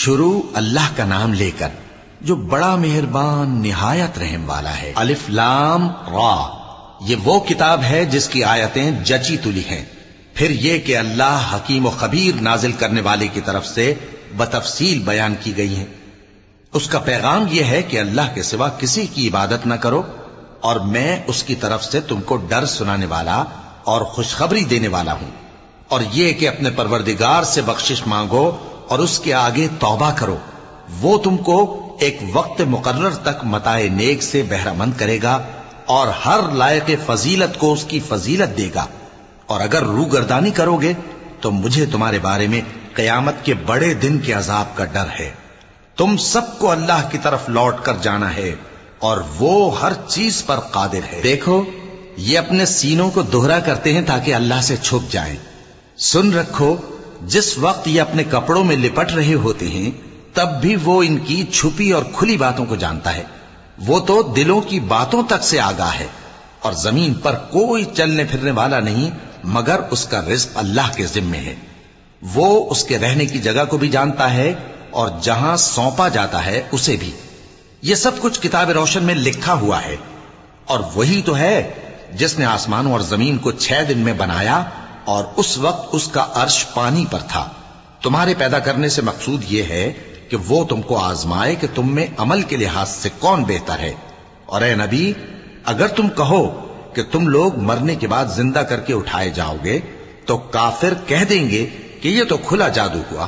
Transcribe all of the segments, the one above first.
شروع اللہ کا نام لے کر جو بڑا مہربان نہایت رحم والا ہے۔ الف لام را، یہ وہ کتاب ہے جس کی آیتیں جچی تلی ہیں۔ پھر یہ کہ اللہ حکیم و خبیر نازل کرنے والے کی طرف سے بتفصیل بیان کی گئی ہیں۔ اس کا پیغام یہ ہے کہ اللہ کے سوا کسی کی عبادت نہ کرو، اور میں اس کی طرف سے تم کو ڈر سنانے والا اور خوشخبری دینے والا ہوں۔ اور یہ کہ اپنے پروردگار سے بخشش مانگو اور اس کے آگے توبہ کرو، وہ تم کو ایک وقت مقرر تک متاع نیک سے بہرہ مند کرے گا اور ہر لائق فضیلت کو اس کی فضیلت دے گا۔ اور اگر روگردانی کرو گے تو مجھے تمہارے بارے میں قیامت کے بڑے دن کے عذاب کا ڈر ہے۔ تم سب کو اللہ کی طرف لوٹ کر جانا ہے اور وہ ہر چیز پر قادر ہے۔ دیکھو یہ اپنے سینوں کو دوہرا کرتے ہیں تاکہ اللہ سے چھپ جائیں۔ سن رکھو جس وقت یہ اپنے کپڑوں میں لپٹ رہے ہوتے ہیں تب بھی وہ ان کی چھپی اور کھلی باتوں کو جانتا ہے۔ وہ تو دلوں کی باتوں تک سے آگاہ ہے۔ اور زمین پر کوئی چلنے پھرنے والا نہیں مگر اس کا رزق اللہ کے ذمے ہے۔ وہ اس کے رہنے کی جگہ کو بھی جانتا ہے اور جہاں سونپا جاتا ہے اسے بھی۔ یہ سب کچھ کتاب روشن میں لکھا ہوا ہے۔ اور وہی تو ہے جس نے آسمانوں اور زمین کو 6 دن میں بنایا، اور اس وقت اس کا عرش پانی پر تھا۔ تمہارے پیدا کرنے سے مقصود یہ ہے کہ وہ تم کو آزمائے کہ تم میں عمل کے لحاظ سے کون بہتر ہے۔ اور اے نبی، اگر تم کہو کہ تم لوگ مرنے کے بعد زندہ کر کے اٹھائے جاؤ گے تو کافر کہہ دیں گے کہ یہ تو کھلا جادو ہوا۔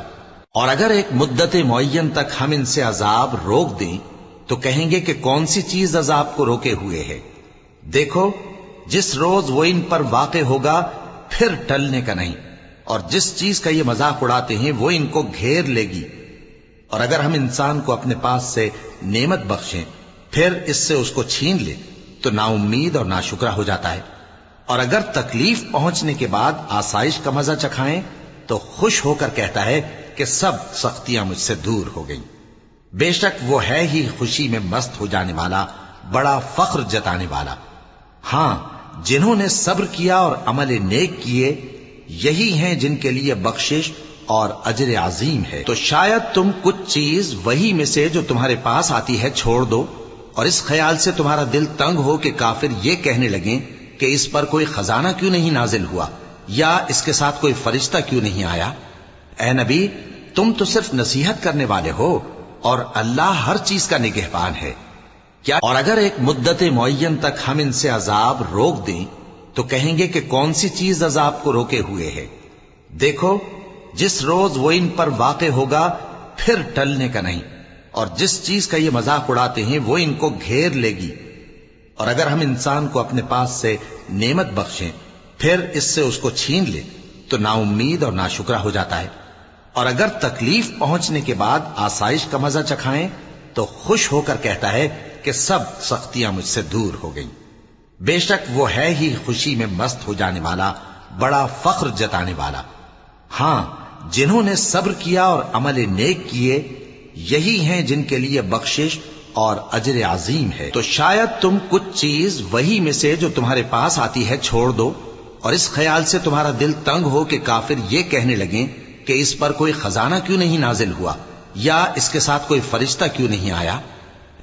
اور اگر ایک مدت معین تک ہم ان سے عذاب روک دیں تو کہیں گے کہ کون سی چیز عذاب کو روکے ہوئے ہے۔ دیکھو جس روز وہ ان پر واقع ہوگا پھر ٹلنے کا نہیں، اور جس چیز کا یہ مذاق اڑاتے ہیں وہ ان کو گھیر لے گی۔ اور اگر ہم انسان کو اپنے پاس سے نعمت بخشیں پھر اس سے اس کو چھین لے تو نا امید اور ناشکرا ہو جاتا ہے۔ اور اگر تکلیف پہنچنے کے بعد آسائش کا مزہ چکھائیں تو خوش ہو کر کہتا ہے کہ سب سختیاں مجھ سے دور ہو گئیں۔ بے شک وہ ہے ہی خوشی میں مست ہو جانے والا، بڑا فخر جتانے والا۔ ہاں، جنہوں نے صبر کیا اور عمل نیک کیے یہی ہیں جن کے لیے بخشش اور اجر عظیم ہے۔ تو شاید تم کچھ چیز وہی میں سے جو تمہارے پاس آتی ہے چھوڑ دو، اور اس خیال سے تمہارا دل تنگ ہو کہ کافر یہ کہنے لگیں کہ اس پر کوئی خزانہ کیوں نہیں نازل ہوا، یا اس کے ساتھ کوئی فرشتہ کیوں نہیں آیا۔ اے نبی، تم تو صرف نصیحت کرنے والے ہو اور اللہ ہر چیز کا نگہبان ہے۔ کیا اور اگر ایک مدت معین تک ہم ان سے عذاب روک دیں تو کہیں گے کہ کون سی چیز عذاب کو روکے ہوئے ہے۔ دیکھو جس روز وہ ان پر واقع ہوگا پھر ٹلنے کا نہیں، اور جس چیز کا یہ مذاق اڑاتے ہیں وہ ان کو گھیر لے گی۔ اور اگر ہم انسان کو اپنے پاس سے نعمت بخشیں پھر اس سے اس کو چھین لے تو نا امید اور ناشکرا ہو جاتا ہے۔ اور اگر تکلیف پہنچنے کے بعد آسائش کا مزہ چکھائیں تو خوش ہو کر کہتا ہے کہ سب سختیاں مجھ سے دور ہو گئیں۔ بے شک وہ ہے ہی خوشی میں مست ہو جانے والا، بڑا فخر جتانے والا۔ ہاں، جنہوں نے صبر کیا اور عمل نیک کیے یہی ہیں جن کے لیے بخشش اور اجر عظیم ہے۔ تو شاید تم کچھ چیز وہی میں سے جو تمہارے پاس آتی ہے چھوڑ دو، اور اس خیال سے تمہارا دل تنگ ہو کہ کافر یہ کہنے لگیں کہ اس پر کوئی خزانہ کیوں نہیں نازل ہوا، یا اس کے ساتھ کوئی فرشتہ کیوں نہیں آیا۔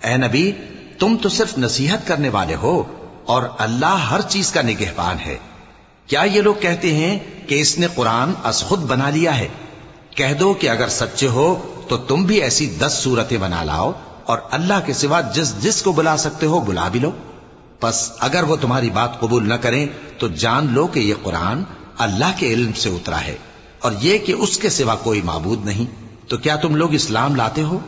اے نبی، تم تو صرف نصیحت کرنے والے ہو اور اللہ ہر چیز کا نگہبان ہے۔ کیا یہ لوگ کہتے ہیں کہ اس نے قرآن از خود بنا لیا ہے؟ کہہ دو کہ اگر سچے ہو تو تم بھی ایسی 10 صورتیں بنا لاؤ اور اللہ کے سوا جس جس کو بلا سکتے ہو بلا بھی لو۔ پس اگر وہ تمہاری بات قبول نہ کریں تو جان لو کہ یہ قرآن اللہ کے علم سے اترا ہے، اور یہ کہ اس کے سوا کوئی معبود نہیں۔ تو کیا تم لوگ اسلام لاتے ہو؟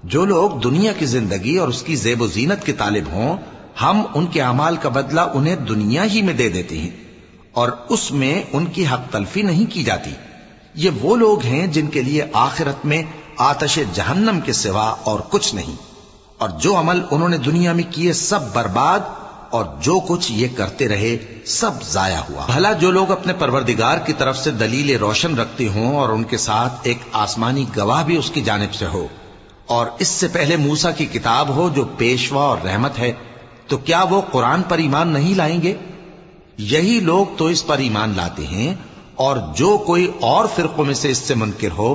جو لوگ دنیا کی زندگی اور اس کی زیب و زینت کے طالب ہوں ہم ان کے اعمال کا بدلہ انہیں دنیا ہی میں دے دیتے ہیں، اور اس میں ان کی حق تلفی نہیں کی جاتی۔ یہ وہ لوگ ہیں جن کے لیے آخرت میں آتش جہنم کے سوا اور کچھ نہیں، اور جو عمل انہوں نے دنیا میں کیے سب برباد، اور جو کچھ یہ کرتے رہے سب ضائع ہوا۔ بھلا جو لوگ اپنے پروردگار کی طرف سے دلیل روشن رکھتے ہوں اور ان کے ساتھ ایک آسمانی گواہ بھی اس کی جانب سے ہو، اور اس سے پہلے موسیٰ کی کتاب ہو جو پیشوا اور رحمت ہے، تو کیا وہ قرآن پر ایمان نہیں لائیں گے؟ یہی لوگ تو اس پر ایمان لاتے ہیں، اور جو کوئی اور فرقوں میں سے اس سے منکر ہو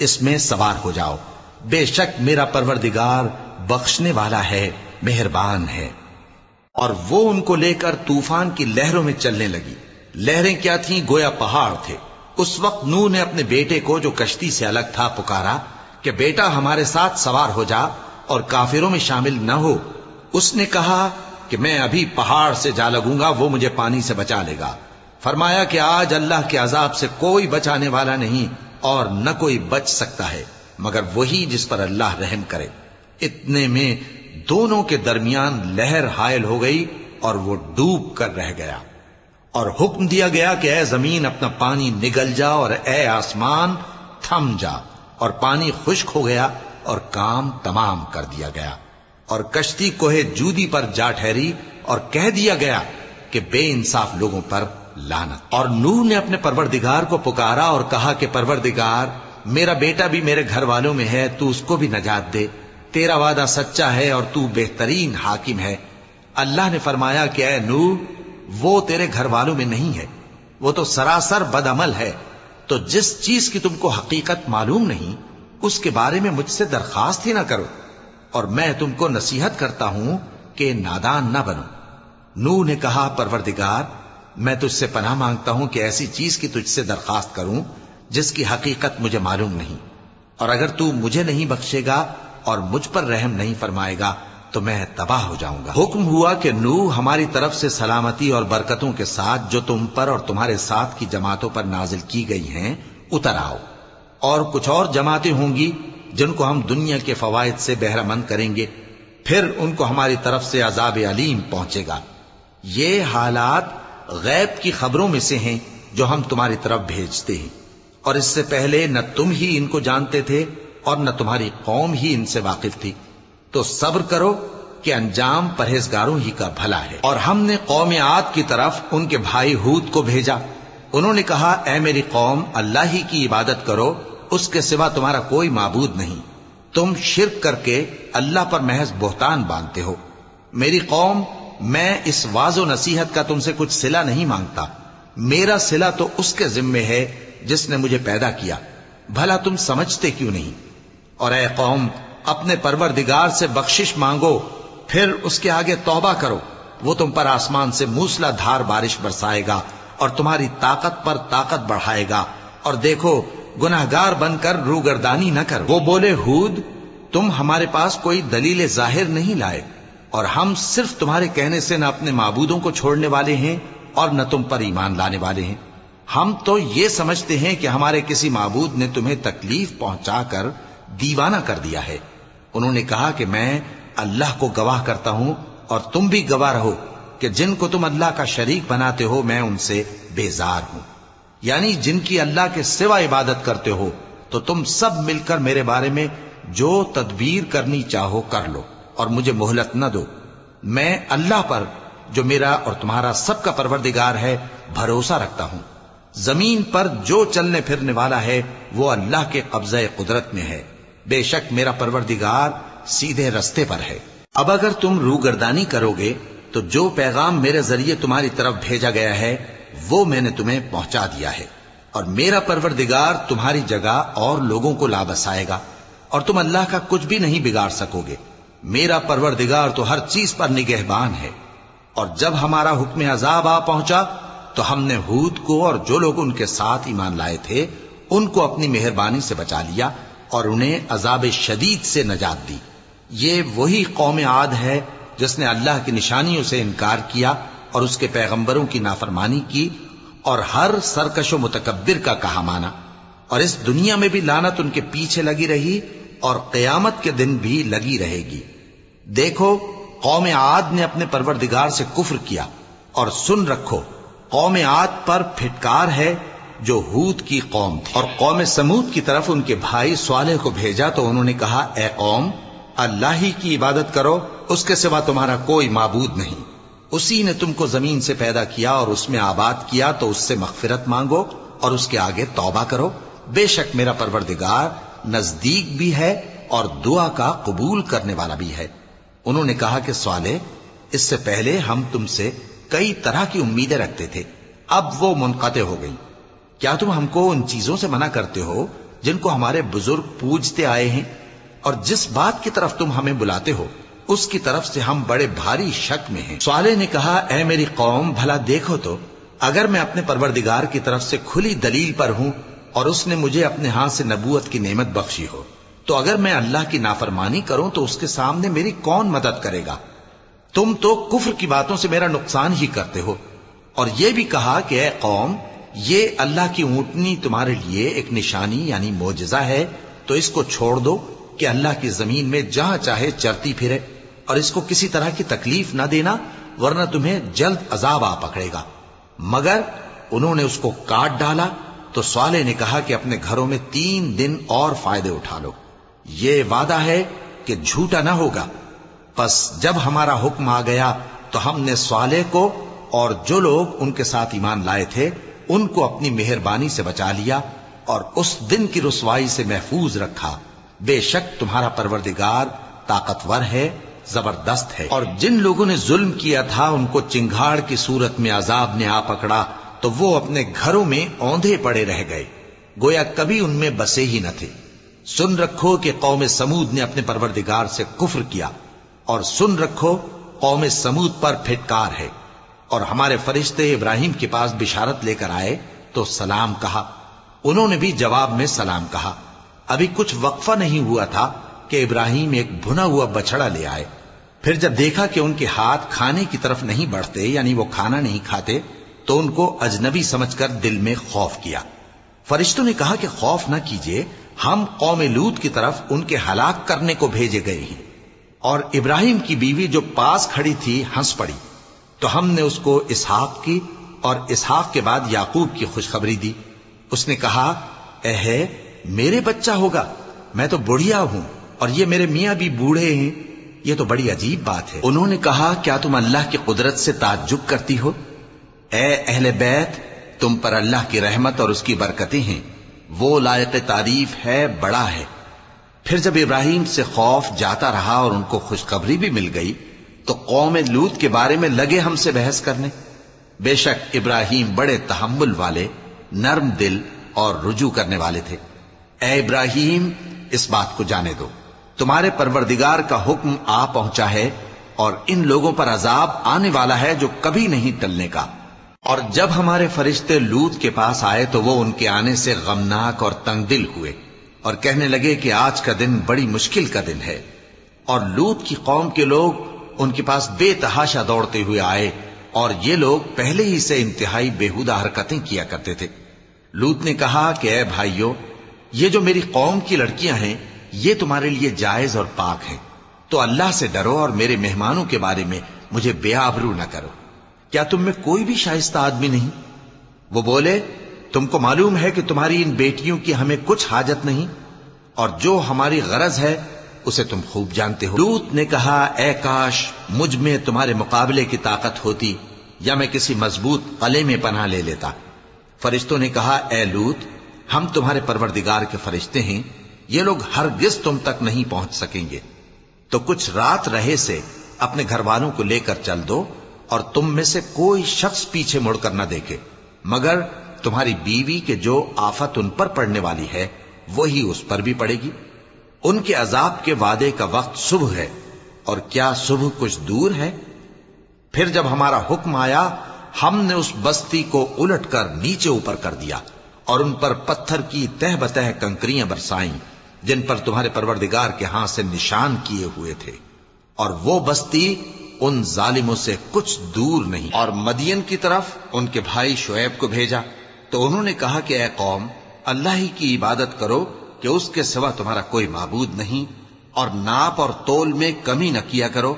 اس میں سوار ہو جاؤ، بے شک میرا پروردگار بخشنے والا ہے، مہربان ہے۔ اور وہ ان کو لے کر طوفان کی لہروں میں چلنے لگی۔ لہریں کیا تھیں؟ گویا پہاڑ تھے۔ اس وقت نوح نے اپنے بیٹے کو جو کشتی سے الگ تھا پکارا کہ بیٹا ہمارے ساتھ سوار ہو جا اور کافروں میں شامل نہ ہو۔ اس نے کہا کہ میں ابھی پہاڑ سے جا لگوں گا، وہ مجھے پانی سے بچا لے گا۔ فرمایا کہ آج اللہ کے عذاب سے کوئی بچانے والا نہیں اور نہ کوئی بچ سکتا ہے مگر وہی جس پر اللہ رحم کرے۔ اتنے میں دونوں کے درمیان لہر حائل ہو گئی اور وہ ڈوب کر رہ گیا، اور حکم دیا گیا کہ اے زمین اپنا پانی نگل جا اور اے آسمان تھم جا، اور پانی خشک ہو گیا اور کام تمام کر دیا گیا، اور کشتی کوہ جودی پر جا ٹھہری، اور کہہ دیا گیا کہ بے انصاف لوگوں پر لعنت۔ اور نوح نے اپنے پروردگار کو پکارا اور کہا کہ پروردگار، میرا بیٹا بھی میرے گھر والوں میں ہے، تو اس کو بھی نجات دے، تیرا وعدہ سچا ہے اور تو بہترین حاکم ہے۔ اللہ نے فرمایا کہ اے نوح، وہ تیرے گھر والوں میں نہیں ہے، وہ تو سراسر بد عمل ہے، تو جس چیز کی تم کو حقیقت معلوم نہیں اس کے بارے میں مجھ سے درخواست ہی نہ کرو، اور میں تم کو نصیحت کرتا ہوں کہ نادان نہ بنو۔ نوح نے کہا پروردگار، میں تجھ سے پناہ مانگتا ہوں کہ ایسی چیز کی تجھ سے درخواست کروں جس کی حقیقت مجھے معلوم نہیں، اور اگر تو مجھے نہیں بخشے گا اور مجھ پر رحم نہیں فرمائے گا تو میں تباہ ہو جاؤں گا۔ حکم ہوا کہ نوح ہماری طرف سے سلامتی اور برکتوں کے ساتھ جو تم پر اور تمہارے ساتھ کی جماعتوں پر نازل کی گئی ہیں اتر آؤ، اور کچھ اور جماعتیں ہوں گی جن کو ہم دنیا کے فوائد سے بہرہ مند کریں گے، پھر ان کو ہماری طرف سے عذاب علیم پہنچے گا۔ یہ حالات غیب کی خبروں میں سے ہیں جو ہم تمہاری طرف بھیجتے ہیں، اور اس سے پہلے نہ تم ہی ان کو جانتے تھے اور نہ تمہاری قوم ہی ان سے واقف تھی، تو صبر کرو کہ انجام پرہیزگاروں ہی کا بھلا ہے۔ اور ہم نے قوم عاد کی طرف ان کے بھائی ہود کو بھیجا۔ انہوں نے کہا اے میری قوم، اللہ ہی کی عبادت کرو، اس کے سوا تمہارا کوئی معبود نہیں، تم شرک کر کے اللہ پر محض بہتان باندھتے ہو۔ میری قوم، میں اس واعظ و نصیحت کا تم سے کچھ صلہ نہیں مانگتا، میرا صلہ تو اس کے ذمے ہے جس نے مجھے پیدا کیا، بھلا تم سمجھتے کیوں نہیں؟ اور اے قوم، اپنے پروردگار سے بخشش مانگو، پھر اس کے آگے توبہ کرو، وہ تم پر آسمان سے موسلا دھار بارش برسائے گا اور تمہاری طاقت پر طاقت بڑھائے گا، اور دیکھو گناہگار بن کر روگردانی نہ کرو۔ وہ بولے ہود، تم ہمارے پاس کوئی دلیل ظاہر نہیں لائے، اور ہم صرف تمہارے کہنے سے نہ اپنے معبودوں کو چھوڑنے والے ہیں اور نہ تم پر ایمان لانے والے ہیں۔ ہم تو یہ سمجھتے ہیں کہ ہمارے کسی معبود نے تمہیں تکلیف پہنچا کر دیوانہ کر دیا ہے۔ انہوں نے کہا کہ میں اللہ کو گواہ کرتا ہوں اور تم بھی گواہ رہو کہ جن کو تم اللہ کا شریک بناتے ہو میں ان سے بیزار ہوں، یعنی جن کی اللہ کے سوا عبادت کرتے ہو، تو تم سب مل کر میرے بارے میں جو تدبیر کرنی چاہو کر لو اور مجھے مہلت نہ دو۔ میں اللہ پر جو میرا اور تمہارا سب کا پروردگار ہے بھروسہ رکھتا ہوں۔ زمین پر جو چلنے پھرنے والا ہے وہ اللہ کے قبضہ قدرت میں ہے، بے شک میرا پروردگار سیدھے رستے پر ہے۔ اب اگر تم روگردانی کرو گے تو جو پیغام میرے ذریعے تمہاری طرف بھیجا گیا ہے وہ میں نے تمہیں پہنچا دیا ہے، اور میرا پروردگار تمہاری جگہ اور لوگوں کو لا بسائے گا، اور تم اللہ کا کچھ بھی نہیں بگاڑ سکو گے۔ میرا پروردگار تو ہر چیز پر نگہبان ہے۔ اور جب ہمارا حکم عذاب آ پہنچا تو ہم نے ہود کو اور جو لوگ ان کے ساتھ ایمان لائے تھے ان کو اپنی مہربانی سے بچا لیا اور انہیں عذاب شدید سے نجات دی۔ یہ وہی قوم عاد ہے جس نے اللہ کی نشانیوں سے انکار کیا اور اس کے پیغمبروں کی نافرمانی کی اور ہر سرکش و متکبر کا کہا مانا، اور اس دنیا میں بھی لعنت ان کے پیچھے لگی رہی اور قیامت کے دن بھی لگی رہے گی۔ دیکھو قوم عاد نے اپنے پروردگار سے کفر کیا، اور سن رکھو قوم عاد پر پھٹکار ہے جو ہود کی قوم تھی۔ اور قوم سمود کی طرف ان کے بھائی صالح کو بھیجا تو انہوں نے کہا اے قوم، اللہ ہی کی عبادت کرو، اس کے سوا تمہارا کوئی معبود نہیں، اسی نے تم کو زمین سے پیدا کیا اور اس میں آباد کیا، تو اس سے مغفرت مانگو اور اس کے آگے توبہ کرو، بے شک میرا پروردگار نزدیک بھی ہے اور دعا کا قبول کرنے والا بھی ہے۔ انہوں نے کہا کہ صالح، اس سے پہلے ہم تم سے کئی طرح کی امیدیں رکھتے تھے، اب وہ منقطع ہو گئی، کیا تم ہم کو ان چیزوں سے منع کرتے ہو جن کو ہمارے بزرگ پوجتے آئے ہیں، اور جس بات کی طرف تم ہمیں بلاتے ہو اس کی طرف سے ہم بڑے بھاری شک میں ہیں۔ صالح نے کہا، اے میری قوم، بھلا دیکھو تو، اگر میں اپنے پروردگار کی طرف سے کھلی دلیل پر ہوں اور اس نے مجھے اپنے ہاتھ سے نبوت کی نعمت بخشی ہو، تو اگر میں اللہ کی نافرمانی کروں تو اس کے سامنے میری کون مدد کرے گا؟ تم تو کفر کی باتوں سے میرا نقصان ہی کرتے ہو۔ اور یہ بھی کہا کہ اے قوم، یہ اللہ کی اونٹنی تمہارے لیے ایک نشانی یعنی معجزہ ہے، تو اس کو چھوڑ دو کہ اللہ کی زمین میں جہاں چاہے چرتی پھرے، اور اس کو کسی طرح کی تکلیف نہ دینا، ورنہ تمہیں جلد عذاب آ پکڑے گا۔ مگر انہوں نے اس کو کاٹ ڈالا۔ تو صالح نے کہا کہ اپنے گھروں میں 3 دن اور فائدے اٹھا لو، یہ وعدہ ہے کہ جھوٹا نہ ہوگا۔ پس جب ہمارا حکم آ گیا تو ہم نے صالح کو اور جو لوگ ان کے ساتھ ایمان لائے تھے ان کو اپنی مہربانی سے بچا لیا اور اس دن کی رسوائی سے محفوظ رکھا۔ بے شک تمہارا پروردگار طاقتور ہے، زبردست ہے۔ اور جن لوگوں نے ظلم کیا تھا ان کو چنگھاڑ کی صورت میں عذاب نے آ پکڑا تو وہ اپنے گھروں میں اوندھے پڑے رہ گئے، گویا کبھی ان میں بسے ہی نہ تھے۔ سن رکھو کہ قوم سمود نے اپنے پروردگار سے کفر کیا، اور سن رکھو قوم سمود پر پھٹکار ہے۔ اور ہمارے فرشتے ابراہیم کے پاس بشارت لے کر آئے تو سلام کہا، انہوں نے بھی جواب میں سلام کہا۔ ابھی کچھ وقفہ نہیں ہوا تھا کہ ابراہیم ایک بھنا ہوا بچڑا لے آئے۔ پھر جب دیکھا کہ ان کے ہاتھ کھانے کی طرف نہیں بڑھتے، یعنی وہ کھانا نہیں کھاتے، تو ان کو اجنبی سمجھ کر دل میں خوف کیا۔ فرشتوں نے کہا کہ خوف نہ کیجیے، ہم قوم لوط کی طرف ان کے ہلاک کرنے کو بھیجے گئے ہیں۔ اور ابراہیم کی بیوی جو پاس کھڑی تھی ہنس پڑی، تو ہم نے اس کو اسحاق کی اور اسحاق کے بعد یعقوب کی خوشخبری دی۔ اس نے کہا، اے میرے بچہ ہوگا، میں تو بڑھیا ہوں اور یہ میرے میاں بھی بوڑھے ہیں، یہ تو بڑی عجیب بات ہے۔ انہوں نے کہا، کیا تم اللہ کی قدرت سے تعجب کرتی ہو؟ اے اہل بیت، تم پر اللہ کی رحمت اور اس کی برکتیں ہیں، وہ لائق تعریف ہے، بڑا ہے۔ پھر جب ابراہیم سے خوف جاتا رہا اور ان کو خوشخبری بھی مل گئی تو قوم لوط کے بارے میں لگے ہم سے بحث کرنے۔ بے شک ابراہیم بڑے تحمل والے، نرم دل اور رجوع کرنے والے تھے۔ اے ابراہیم، اس بات کو جانے دو، تمہارے پروردگار کا حکم آ پہنچا ہے اور ان لوگوں پر عذاب آنے والا ہے جو کبھی نہیں ٹلنے کا۔ اور جب ہمارے فرشتے لوط کے پاس آئے تو وہ ان کے آنے سے غمناک اور تنگ دل ہوئے اور کہنے لگے کہ آج کا دن بڑی مشکل کا دن ہے۔ اور لوط کی قوم کے لوگ ان کے پاس بے تحاشا دوڑتے ہوئے آئے، اور یہ لوگ پہلے ہی سے انتہائی بےہودہ حرکتیں کیا کرتے تھے۔ لوط نے کہا کہ اے بھائیو، یہ جو میری قوم کی لڑکیاں ہیں یہ تمہارے لیے جائز اور پاک ہیں، تو اللہ سے ڈرو اور میرے مہمانوں کے بارے میں مجھے بے آبرو نہ کرو۔ کیا تم میں کوئی بھی شائستہ آدمی نہیں؟ وہ بولے، تم کو معلوم ہے کہ تمہاری ان بیٹیوں کی ہمیں کچھ حاجت نہیں، اور جو ہماری غرض ہے اسے تم خوب جانتے ہو۔ لوط نے کہا، اے کاش مجھ میں تمہارے مقابلے کی طاقت ہوتی، یا میں کسی مضبوط قلعے میں پناہ لے لیتا۔ فرشتوں نے کہا، اے لوط، ہم تمہارے پروردگار کے فرشتے ہیں، یہ لوگ ہرگز تم تک نہیں پہنچ سکیں گے، تو کچھ رات رہے سے اپنے گھر والوں کو لے کر چل دو، اور تم میں سے کوئی شخص پیچھے مڑ کر نہ دیکھے، مگر تمہاری بیوی کے جو آفت ان پر پڑنے والی ہے وہی اس پر بھی پڑے گی۔ ان کے عذاب کے وعدے کا وقت صبح ہے، اور کیا صبح کچھ دور ہے؟ پھر جب ہمارا حکم آیا ہم نے اس بستی کو الٹ کر نیچے اوپر کر دیا اور ان پر پتھر کی تہ بتہ کنکریاں برسائیں جن پر تمہارے پروردگار کے ہاں سے نشان کیے ہوئے تھے، اور وہ بستی ان ظالموں سے کچھ دور نہیں۔ اور مدین کی طرف ان کے بھائی شعیب کو بھیجا تو انہوں نے کہا کہ اے قوم، اللہ ہی کی عبادت کرو کہ اس کے سوا تمہارا کوئی معبود نہیں، اور ناپ اور تول میں کمی نہ کیا کرو،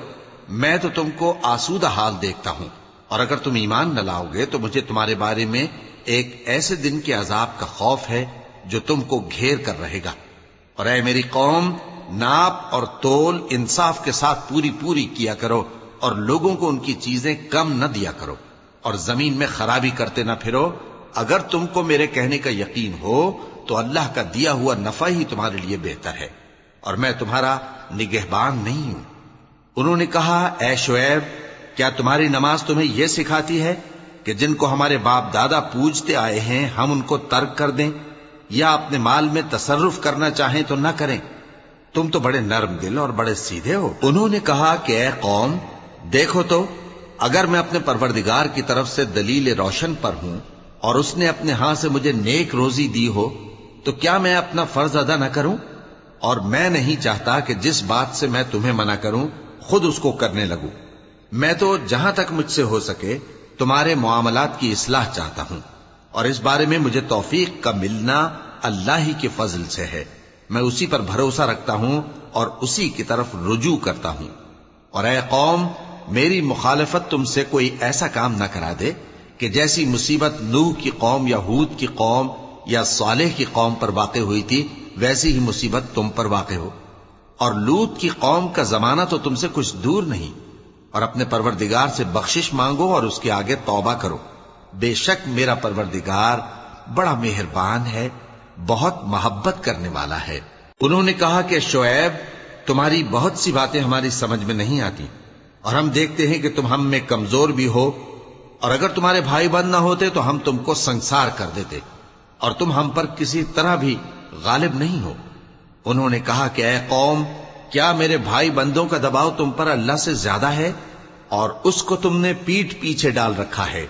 میں تو تم کو آسودہ حال دیکھتا ہوں، اور اگر تم ایمان نہ لاؤ گے تو مجھے تمہارے بارے میں ایک ایسے دن کے عذاب کا خوف ہے جو تم کو گھیر کر رہے گا۔ اور اے میری قوم، ناپ اور تول انصاف کے ساتھ پوری پوری کیا کرو، اور لوگوں کو ان کی چیزیں کم نہ دیا کرو، اور زمین میں خرابی کرتے نہ پھرو۔ اگر تم کو میرے کہنے کا یقین ہو تو اللہ کا دیا ہوا نفع ہی تمہارے لیے بہتر ہے، اور میں تمہارا نگہبان نہیں ہوں۔ انہوں نے کہا، اے شعیب، کیا تمہاری نماز تمہیں یہ سکھاتی ہے کہ جن کو ہمارے باپ دادا پوجتے آئے ہیں ہم ان کو ترک کر دیں؟ یا اپنے مال میں تصرف کرنا چاہیں تو نہ کریں، تم تو بڑے نرم دل اور بڑے سیدھے ہو۔ انہوں نے کہا کہ اے قوم، دیکھو تو اگر میں اپنے پروردگار کی طرف سے دلیل روشن پر ہوں اور اس نے اپنے ہاں سے مجھے نیک روزی دی ہو تو کیا میں اپنا فرض ادا نہ کروں؟ اور میں نہیں چاہتا کہ جس بات سے میں تمہیں منع کروں خود اس کو کرنے لگوں۔ میں تو جہاں تک مجھ سے ہو سکے تمہارے معاملات کی اصلاح چاہتا ہوں، اور اس بارے میں مجھے توفیق کا ملنا اللہ ہی کے فضل سے ہے۔ میں اسی پر بھروسہ رکھتا ہوں اور اسی کی طرف رجوع کرتا ہوں۔ اور اے قوم، میری مخالفت تم سے کوئی ایسا کام نہ کرا دے کہ جیسی مصیبت نوح کی قوم یا ہود کی قوم یا صالح کی قوم پر واقع ہوئی تھی ویسی ہی مصیبت تم پر واقع ہو۔ اور لوط کی قوم کا زمانہ تو تم سے کچھ دور نہیں، اور اپنے پروردگار سے بخشش مانگو اور اس کے آگے توبہ کرو، بے شک میرا پروردگار بڑا مہربان ہے، بہت محبت کرنے والا ہے۔ انہوں نے کہا کہ شعیب، تمہاری بہت سی باتیں ہماری سمجھ میں نہیں آتی، اور ہم دیکھتے ہیں کہ تم ہم میں کمزور بھی ہو، اور اگر تمہارے بھائی بند نہ ہوتے تو ہم تم کو سنسار کر دیتے، اور تم ہم پر کسی طرح بھی غالب نہیں ہو۔ انہوں نے کہا کہ اے قوم، کیا میرے بھائی بندوں کا دباؤ تم پر اللہ سے زیادہ ہے، اور اس کو تم نے پیٹھ پیچھے ڈال رکھا ہے؟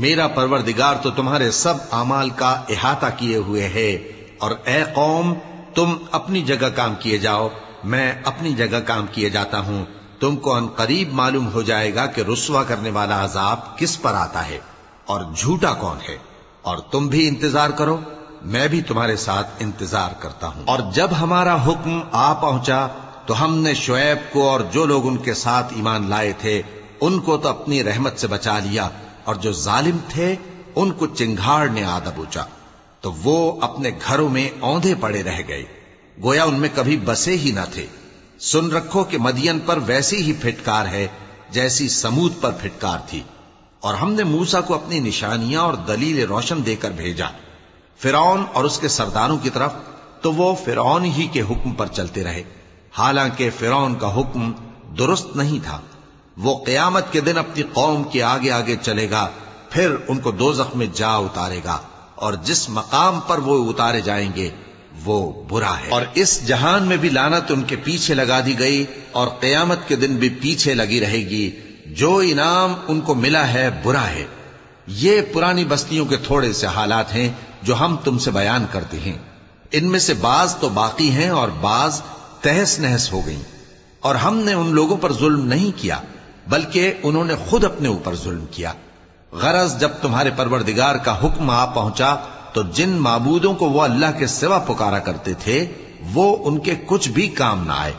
میرا پروردگار تو تمہارے سب اعمال کا احاطہ کیے ہوئے ہے۔ اور اے قوم، تم اپنی جگہ کام کیے جاؤ، میں اپنی جگہ کام کیے جاتا ہوں۔ تم کو ان قریب معلوم ہو جائے گا کہ رسوا کرنے والا عذاب کس پر آتا ہے اور جھوٹا کون ہے، اور تم بھی انتظار کرو، میں بھی تمہارے ساتھ انتظار کرتا ہوں۔ اور جب ہمارا حکم آ پہنچا تو ہم نے شعیب کو اور جو لوگ ان کے ساتھ ایمان لائے تھے ان کو تو اپنی رحمت سے بچا لیا، اور جو ظالم تھے ان کو چنگھاڑ نے آ دبوچا، تو وہ اپنے گھروں میں اوندھے پڑے رہ گئے، گویا ان میں کبھی بسے ہی نہ تھے۔ سن رکھو کہ مدین پر ویسی ہی پھٹکار ہے جیسی سمود پر پھٹکار تھی، اور ہم نے موسیٰ کو اپنی نشانیاں اور دلیل روشن دے کر بھیجا فرعون اور اس کے سرداروں کی طرف، تو وہ فرعون ہی کے حکم پر چلتے رہے، حالانکہ فرعون کا حکم درست نہیں تھا۔ وہ قیامت کے دن اپنی قوم کے آگے آگے چلے گا، پھر ان کو دوزخ میں جا اتارے گا، اور جس مقام پر وہ اتارے جائیں گے وہ برا ہے۔ اور اس جہان میں بھی لعنت ان کے پیچھے لگا دی گئی، اور قیامت کے دن بھی پیچھے لگی رہے گی۔ جو انعام ان کو ملا ہے برا ہے۔ یہ پرانی بستیوں کے تھوڑے سے حالات ہیں جو ہم تم سے بیان کرتے ہیں، ان میں سے بعض تو باقی ہیں اور بعض تہس نہس ہو گئیں۔ اور ہم نے ان لوگوں پر ظلم نہیں کیا بلکہ انہوں نے خود اپنے اوپر ظلم کیا۔ غرض جب تمہارے پروردگار کا حکم آ پہنچا تو جن معبودوں کو وہ اللہ کے سوا پکارا کرتے تھے وہ ان کے کچھ بھی کام نہ آئے،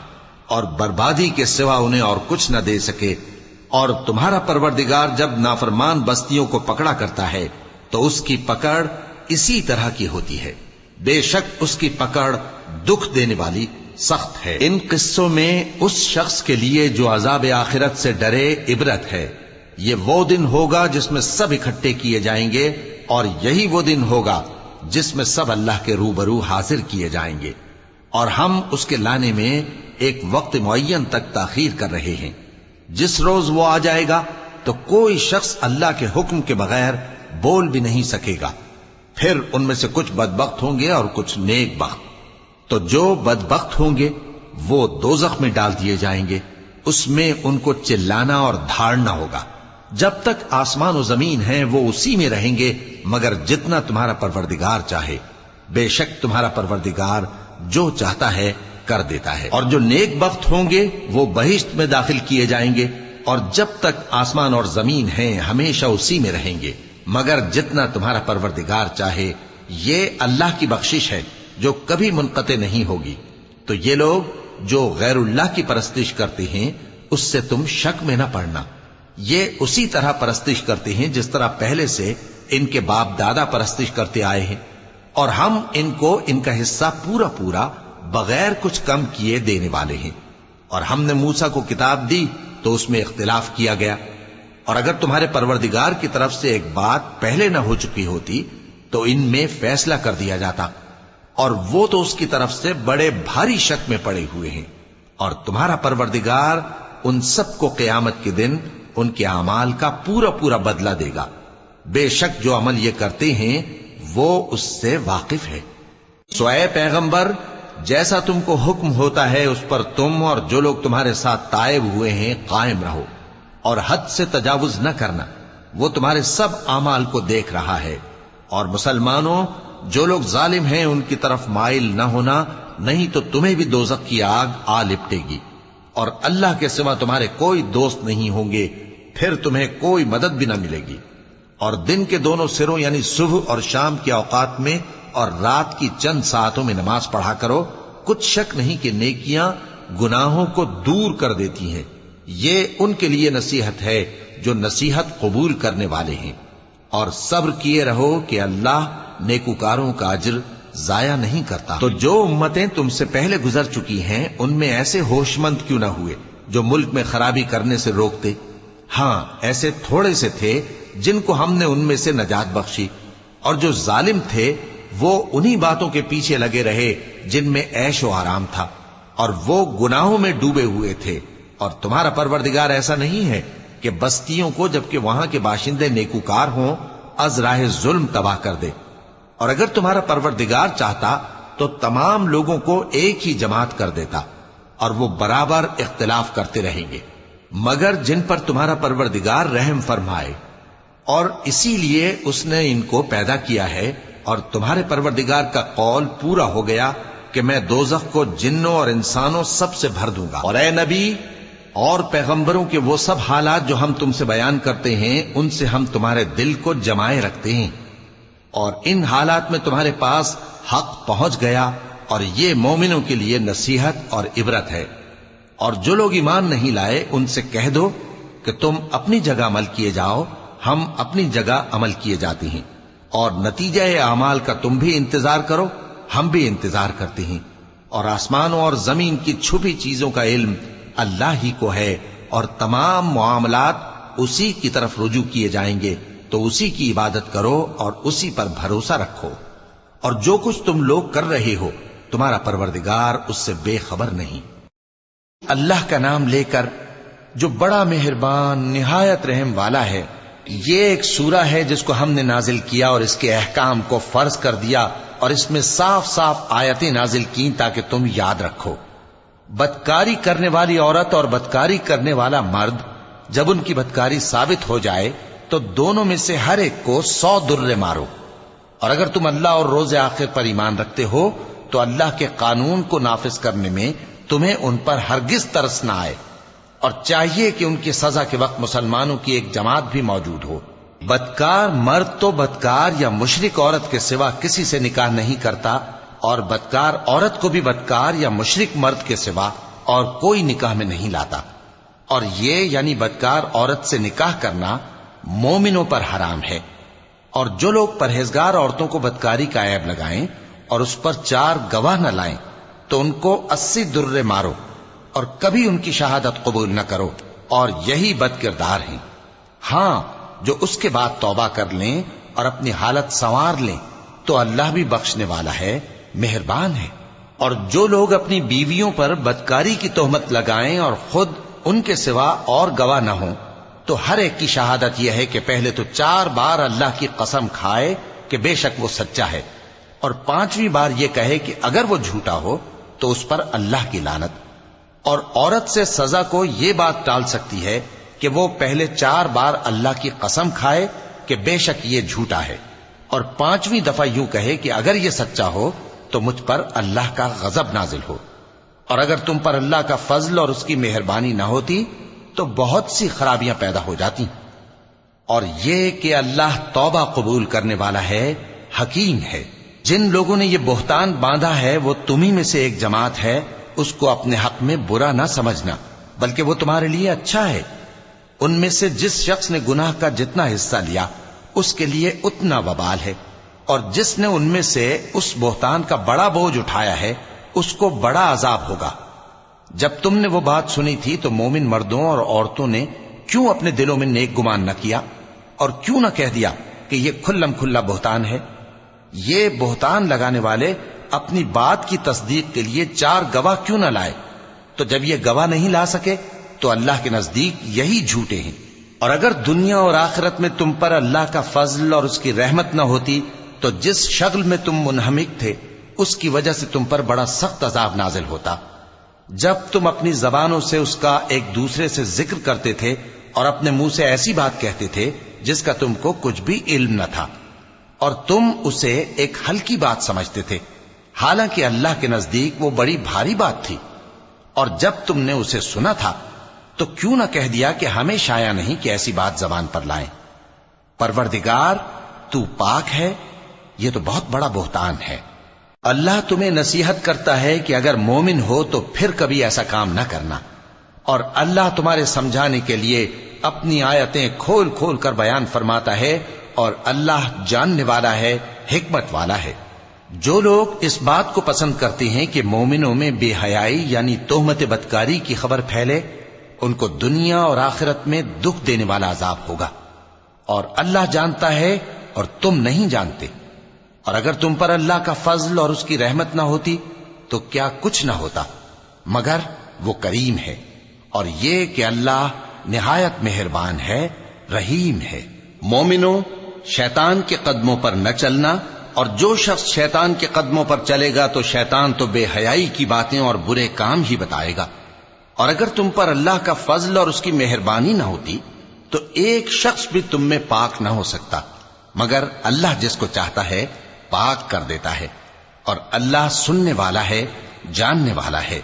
اور بربادی کے سوا انہیں اور کچھ نہ دے سکے۔ اور تمہارا پروردگار جب نافرمان بستیوں کو پکڑا کرتا ہے تو اس کی پکڑ اسی طرح کی ہوتی ہے، بے شک اس کی پکڑ دکھ دینے والی سخت ہے۔ ان قصوں میں اس شخص کے لیے جو عذاب آخرت سے ڈرے عبرت ہے۔ یہ وہ دن ہوگا جس میں سب اکٹھے کیے جائیں گے، اور یہی وہ دن ہوگا جس میں سب اللہ کے روبرو حاضر کیے جائیں گے، اور ہم اس کے لانے میں ایک وقت معین تک تاخیر کر رہے ہیں۔ جس روز وہ آ جائے گا تو کوئی شخص اللہ کے حکم کے بغیر بول بھی نہیں سکے گا۔ پھر ان میں سے کچھ بدبخت ہوں گے اور کچھ نیک بخت۔ تو جو بدبخت ہوں گے وہ دوزخ میں ڈال دیے جائیں گے، اس میں ان کو چلانا اور دھاڑنا ہوگا۔ جب تک آسمان و زمین ہیں وہ اسی میں رہیں گے مگر جتنا تمہارا پروردگار چاہے، بے شک تمہارا پروردگار جو چاہتا ہے کر دیتا ہے۔ اور جو نیک بخت ہوں گے وہ بہشت میں داخل کیے جائیں گے، اور جب تک آسمان اور زمین ہیں ہمیشہ اسی میں رہیں گے مگر جتنا تمہارا پروردگار چاہے۔ یہ اللہ کی بخشش ہے جو کبھی منقطع نہیں ہوگی۔ تو یہ لوگ جو غیر اللہ کی پرستش کرتے ہیں اس سے تم شک میں نہ پڑنا، یہ اسی طرح پرستش کرتے ہیں جس طرح پہلے سے ان کے باپ دادا پرستش کرتے آئے ہیں، اور ہم ان کو ان کا حصہ پورا پورا بغیر کچھ کم کیے دینے والے ہیں۔ اور ہم نے موسیٰ کو کتاب دی تو اس میں اختلاف کیا گیا، اور اگر تمہارے پروردگار کی طرف سے ایک بات پہلے نہ ہو چکی ہوتی تو ان میں فیصلہ کر دیا جاتا، اور وہ تو اس کی طرف سے بڑے بھاری شک میں پڑے ہوئے ہیں۔ اور تمہارا پروردگار ان سب کو قیامت کے دن ان کے اعمال کا پورا پورا بدلہ دے گا، بے شک جو عمل یہ کرتے ہیں وہ اس سے واقف ہے۔ سو اے پیغمبر، جیسا تم کو حکم ہوتا ہے اس پر تم اور جو لوگ تمہارے ساتھ تائب ہوئے ہیں قائم رہو، اور حد سے تجاوز نہ کرنا، وہ تمہارے سب اعمال کو دیکھ رہا ہے۔ اور مسلمانوں، جو لوگ ظالم ہیں ان کی طرف مائل نہ ہونا، نہیں تو تمہیں بھی دوزخ کی آگ آ لپٹے گی، اور اللہ کے سوا تمہارے کوئی دوست نہیں ہوں گے، پھر تمہیں کوئی مدد بھی نہ ملے گی۔ اور دن کے دونوں سروں یعنی صبح اور شام کے اوقات میں اور رات کی چند ساعتوں میں نماز پڑھا کرو، کچھ شک نہیں کہ نیکیاں گناہوں کو دور کر دیتی ہیں۔ یہ ان کے لیے نصیحت ہے جو نصیحت قبول کرنے والے ہیں۔ اور صبر کیے رہو کہ اللہ نیکوکاروں کا اجر ضائع نہیں کرتا۔ تو جو امتیں تم سے پہلے گزر چکی ہیں ان میں ایسے ہوش مند کیوں نہ ہوئے جو ملک میں خرابی کرنے سے روکتے؟ ہاں، ایسے تھوڑے سے تھے جن کو ہم نے ان میں سے نجات بخشی، اور جو ظالم تھے وہ انہی باتوں کے پیچھے لگے رہے جن میں عیش و آرام تھا، اور وہ گناہوں میں ڈوبے ہوئے تھے۔ اور تمہارا پروردگار ایسا نہیں ہے کہ بستیوں کو جبکہ وہاں کے باشندے نیکوکار ہوں از راہ ظلم تباہ کر دے۔ اور اگر تمہارا پروردگار چاہتا تو تمام لوگوں کو ایک ہی جماعت کر دیتا، اور وہ برابر اختلاف کرتے رہیں گے، مگر جن پر تمہارا پروردگار رحم فرمائے، اور اسی لیے اس نے ان کو پیدا کیا ہے۔ اور تمہارے پروردگار کا قول پورا ہو گیا کہ میں دوزخ کو جنوں اور انسانوں سب سے بھر دوں گا۔ اور اے نبی اور پیغمبروں کے وہ سب حالات جو ہم تم سے بیان کرتے ہیں ان سے ہم تمہارے دل کو جمائے رکھتے ہیں، اور ان حالات میں تمہارے پاس حق پہنچ گیا، اور یہ مومنوں کے لیے نصیحت اور عبرت ہے۔ اور جو لوگ ایمان نہیں لائے ان سے کہہ دو کہ تم اپنی جگہ عمل کیے جاؤ، ہم اپنی جگہ عمل کیے جاتے ہیں، اور نتیجہ اعمال کا تم بھی انتظار کرو، ہم بھی انتظار کرتے ہیں۔ اور آسمانوں اور زمین کی چھپی چیزوں کا علم اللہ ہی کو ہے، اور تمام معاملات اسی کی طرف رجوع کیے جائیں گے، تو اسی کی عبادت کرو اور اسی پر بھروسہ رکھو۔ اور جو کچھ تم لوگ کر رہے ہو تمہارا پروردگار اس سے بے خبر نہیں۔ اللہ کا نام لے کر جو بڑا مہربان نہایت رحم والا ہے۔ یہ ایک سورہ ہے جس کو ہم نے نازل کیا اور اس کے احکام کو فرض کر دیا، اور اس میں صاف صاف آیتیں نازل کی تاکہ تم یاد رکھو۔ بدکاری کرنے والی عورت اور بدکاری کرنے والا مرد جب ان کی بدکاری ثابت ہو جائے تو دونوں میں سے ہر ایک کو 100 درے مارو۔ اور اگر تم اللہ اور روز آخر پر ایمان رکھتے ہو تو اللہ کے قانون کو نافذ کرنے میں تمہیں ان پر ہرگز ترس نہ آئے، اور چاہیے کہ ان کی سزا کے وقت مسلمانوں کی ایک جماعت بھی موجود ہو۔ بدکار مرد تو بدکار یا مشرک عورت کے سوا کسی سے نکاح نہیں کرتا، اور بدکار عورت کو بھی بدکار یا مشرک مرد کے سوا اور کوئی نکاح میں نہیں لاتا۔ اور یہ یعنی بدکار عورت سے نکاح کرنا مومنوں پر حرام ہے۔ اور جو لوگ پرہیزگار عورتوں کو بدکاری کا عیب لگائیں اور اس پر 4 گواہ نہ لائیں تو ان کو 80 درے مارو، اور کبھی ان کی شہادت قبول نہ کرو، اور یہی بد کردار ہیں۔ ہاں، جو اس کے بعد توبہ کر لیں اور اپنی حالت سنوار لیں تو اللہ بھی بخشنے والا ہے، مہربان ہے۔ اور جو لوگ اپنی بیویوں پر بدکاری کی تہمت لگائیں اور خود ان کے سوا اور گواہ نہ ہوں تو ہر ایک کی شہادت یہ ہے کہ پہلے تو 4 بار اللہ کی قسم کھائے کہ بے شک وہ سچا ہے، اور 5ویں بار یہ کہے کہ اگر وہ جھوٹا ہو تو اس پر اللہ کی لعنت۔ اور عورت سے سزا کو یہ بات ٹال سکتی ہے کہ وہ پہلے 4 بار اللہ کی قسم کھائے کہ بے شک یہ جھوٹا ہے، اور 5ویں دفعہ یوں کہے کہ اگر یہ سچا ہو تو مجھ پر اللہ کا غضب نازل ہو۔ اور اگر تم پر اللہ کا فضل اور اس کی مہربانی نہ ہوتی تو بہت سی خرابیاں پیدا ہو جاتی۔ اور یہ کہ اللہ توبہ قبول کرنے والا ہے، حکیم ہے۔ جن لوگوں نے یہ بہتان باندھا ہے وہ تمہیں میں سے ایک جماعت ہے، اس کو اپنے حق میں برا نہ سمجھنا، بلکہ وہ تمہارے لیے اچھا ہے۔ ان میں سے جس شخص نے گناہ کا جتنا حصہ لیا اس کے لیے اتنا وبال ہے، اور جس نے ان میں سے اس بہتان کا بڑا بوجھ اٹھایا ہے اس کو بڑا عذاب ہوگا۔ جب تم نے وہ بات سنی تھی تو مومن مردوں اور عورتوں نے کیوں اپنے دلوں میں نیک گمان نہ کیا، اور کیوں نہ کہہ دیا کہ یہ کھلم کھلا بہتان ہے؟ یہ بہتان لگانے والے اپنی بات کی تصدیق کے لیے 4 گواہ کیوں نہ لائے؟ تو جب یہ گواہ نہیں لا سکے تو اللہ کے نزدیک یہی جھوٹے ہیں۔ اور اگر دنیا اور آخرت میں تم پر اللہ کا فضل اور اس کی رحمت نہ ہوتی تو جس شغل میں تم منہمک تھے اس کی وجہ سے تم پر بڑا سخت عذاب نازل ہوتا۔ جب تم اپنی زبانوں سے اس کا ایک دوسرے سے ذکر کرتے تھے اور اپنے منہ سے ایسی بات کہتے تھے جس کا تم کو کچھ بھی علم نہ تھا، اور تم اسے ایک ہلکی بات سمجھتے تھے، حالانکہ اللہ کے نزدیک وہ بڑی بھاری بات تھی۔ اور جب تم نے اسے سنا تھا تو کیوں نہ کہہ دیا کہ ہمیں شایع نہیں کہ ایسی بات زبان پر لائیں۔ پروردگار تو پاک ہے، یہ تو بہت بڑا بہتان ہے۔ اللہ تمہیں نصیحت کرتا ہے کہ اگر مومن ہو تو پھر کبھی ایسا کام نہ کرنا، اور اللہ تمہارے سمجھانے کے لیے اپنی آیتیں کھول کھول کر بیان فرماتا ہے، اور اللہ جاننے والا ہے، حکمت والا ہے۔ جو لوگ اس بات کو پسند کرتے ہیں کہ مومنوں میں بے حیائی یعنی تہمت بدکاری کی خبر پھیلے، ان کو دنیا اور آخرت میں دکھ دینے والا عذاب ہوگا، اور اللہ جانتا ہے اور تم نہیں جانتے۔ اور اگر تم پر اللہ کا فضل اور اس کی رحمت نہ ہوتی تو کیا کچھ نہ ہوتا، مگر وہ کریم ہے، اور یہ کہ اللہ نہایت مہربان ہے، رحیم ہے۔ مومنوں، شیطان کے قدموں پر نہ چلنا، اور جو شخص شیطان کے قدموں پر چلے گا تو شیطان تو بے حیائی کی باتیں اور برے کام ہی بتائے گا۔ اور اگر تم پر اللہ کا فضل اور اس کی مہربانی نہ ہوتی تو ایک شخص بھی تم میں پاک نہ ہو سکتا، مگر اللہ جس کو چاہتا ہے پاک کر دیتا ہے، اور اللہ سننے والا ہے، جاننے والا ہے۔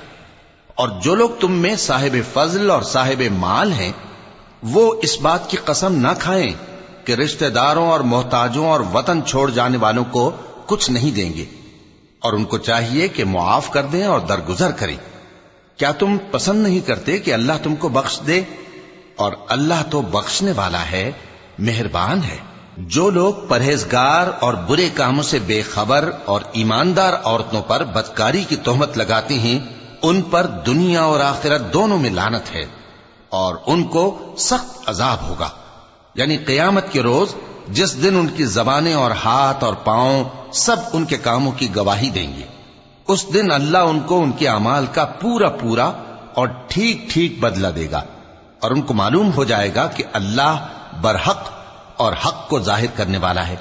اور جو لوگ تم میں صاحب فضل اور صاحب مال ہیں وہ اس بات کی قسم نہ کھائیں کہ رشتہ داروں اور محتاجوں اور وطن چھوڑ جانے والوں کو کچھ نہیں دیں گے، اور ان کو چاہیے کہ معاف کر دیں اور درگزر کریں۔ کیا تم پسند نہیں کرتے کہ اللہ تم کو بخش دے؟ اور اللہ تو بخشنے والا ہے، مہربان ہے۔ جو لوگ پرہیزگار اور برے کاموں سے بے خبر اور ایماندار عورتوں پر بدکاری کی تہمت لگاتے ہیں، ان پر دنیا اور آخرت دونوں میں لعنت ہے، اور ان کو سخت عذاب ہوگا، یعنی قیامت کے روز، جس دن ان کی زبانیں اور ہاتھ اور پاؤں سب ان کے کاموں کی گواہی دیں گے۔ اس دن اللہ ان کو ان کے اعمال کا پورا پورا اور ٹھیک ٹھیک بدلہ دے گا، اور ان کو معلوم ہو جائے گا کہ اللہ برحق اور حق کو ظاہر کرنے والا ہے۔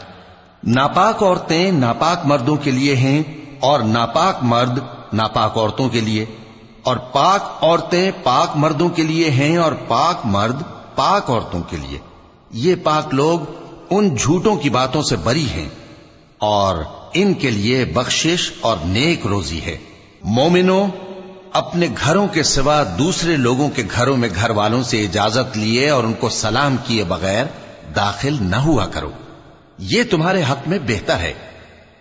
ناپاک عورتیں ناپاک مردوں کے لیے ہیں، اور ناپاک مرد ناپاک عورتوں کے لیے، اور پاک عورتیں پاک مردوں کے لیے ہیں، اور پاک مرد پاک عورتوں کے لیے۔ یہ پاک لوگ ان جھوٹوں کی باتوں سے بری ہیں، اور ان کے لیے بخشش اور نیک روزی ہے۔ مومنوں، اپنے گھروں کے سوا دوسرے لوگوں کے گھروں میں گھر والوں سے اجازت لیے اور ان کو سلام کیے بغیر داخل نہ ہوا کرو، یہ تمہارے حق میں بہتر ہے،